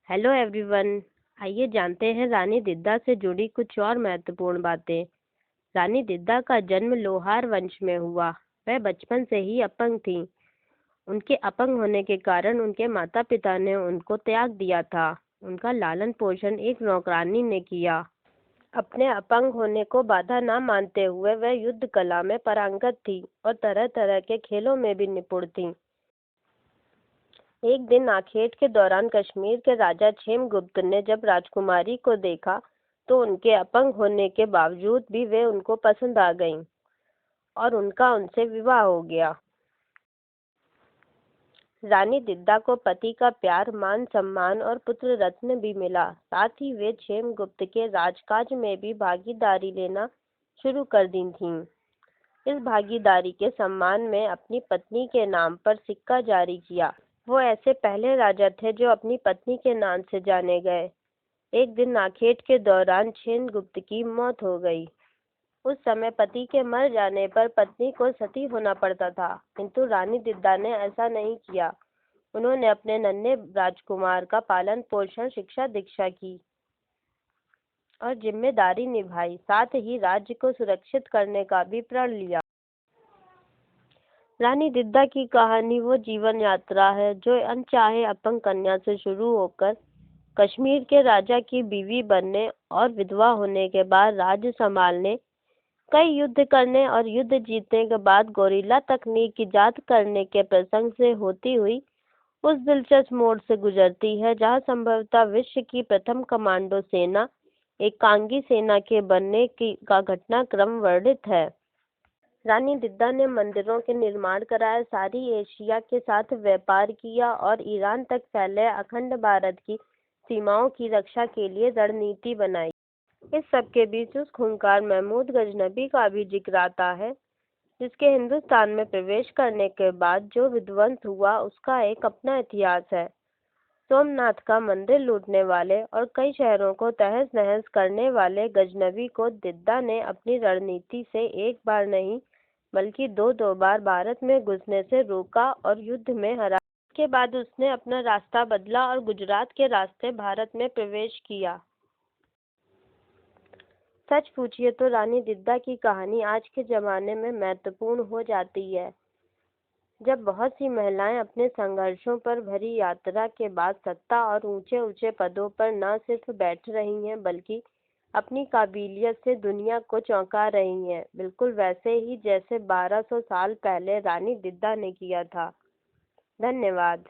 Hello everyone. आइए जानते हैं रानी दिद्दा से जुड़ी कुछ और महत्वपूर्ण बातें। रानी दिद्दा का जन्म लोहार वंश में हुआ। वह बचपन से ही अपंग थीं। उनके अपंग होने के कारण उनके माता पिता ने उनको त्याग दिया था। उनका लालन पोषण एक नौकरानी ने किया। अपने अपंग होने को बाधा न मानते हुए वह युद्ध कला में पारंगत थी और तरह तरह के खेलों में भी निपुण थी। एक दिन आखेट के दौरान कश्मीर के राजा क्षेमगुप्त ने जब राजकुमारी को देखा तो उनके अपंग होने के बावजूद भी वे उनको पसंद आ गईं और उनका उनसे विवाह हो गया। रानी दिद्दा को पति का प्यार, मान सम्मान और पुत्र रत्न भी मिला। साथ ही वे क्षेमगुप्त के राजकाज में भी भागीदारी लेना शुरू कर दी थीं। इस भागीदारी के सम्मान में अपनी पत्नी के नाम पर सिक्का जारी किया। वो ऐसे पहले राजा थे जो अपनी पत्नी के नाम से जाने गए। एक दिन आखेट के दौरान क्षेमगुप्त की मौत हो गई। उस समय पति के मर जाने पर पत्नी को सती होना पड़ता था, किंतु रानी दिद्दा ने ऐसा नहीं किया। उन्होंने अपने नन्हे राजकुमार का पालन पोषण, शिक्षा दीक्षा की और जिम्मेदारी निभाई। साथ ही राज्य को सुरक्षित करने का भी प्रण लिया। रानी दिद्दा की कहानी वो जीवन यात्रा है जो अनचाहे अपंग कन्या से शुरू होकर कश्मीर के राजा की बीवी बनने और विधवा होने के बाद राज्य संभालने, कई युद्ध करने और युद्ध जीतने के बाद गोरिल्ला तकनीक इजाद करने के प्रसंग से होती हुई उस दिलचस्प मोड़ से गुजरती है जहां संभवतः विश्व की प्रथम कमांडो सेना, एकांगी सेना के बनने का घटनाक्रम वर्णित है। रानी दिद्दा ने मंदिरों के निर्माण कराए, सारी एशिया के साथ व्यापार किया और ईरान तक फैले अखंड भारत की सीमाओं की रक्षा के लिए रणनीति बनाई। इस सब के बीच उस खूंखार महमूद गजनबी का भी जिक्र आता है, जिसके हिंदुस्तान में प्रवेश करने के बाद जो विध्वंस हुआ उसका एक अपना इतिहास है। सोमनाथ का मंदिर लूटने वाले और कई शहरों को तहस नहस करने वाले गजनबी को दिद्दा ने अपनी रणनीति से एक बार नहीं बल्कि दो बार भारत में घुसने से रोका और युद्ध में हरा। के बाद उसने अपना रास्ता बदला और गुजरात के रास्ते भारत में प्रवेश किया। सच पूछिए तो रानी दिद्दा की कहानी आज के ज़माने में महत्वपूर्ण हो जाती है, जब बहुत सी महिलाएं अपने संघर्षों पर भरी यात्रा के बाद सत्ता और ऊंचे ऊंचे पदों पर न सिर्फ बैठ रही हैं बल्कि अपनी काबिलियत से दुनिया को चौंका रही हैं, बिल्कुल वैसे ही जैसे 1200 साल पहले रानी दिद्दा ने किया था। धन्यवाद।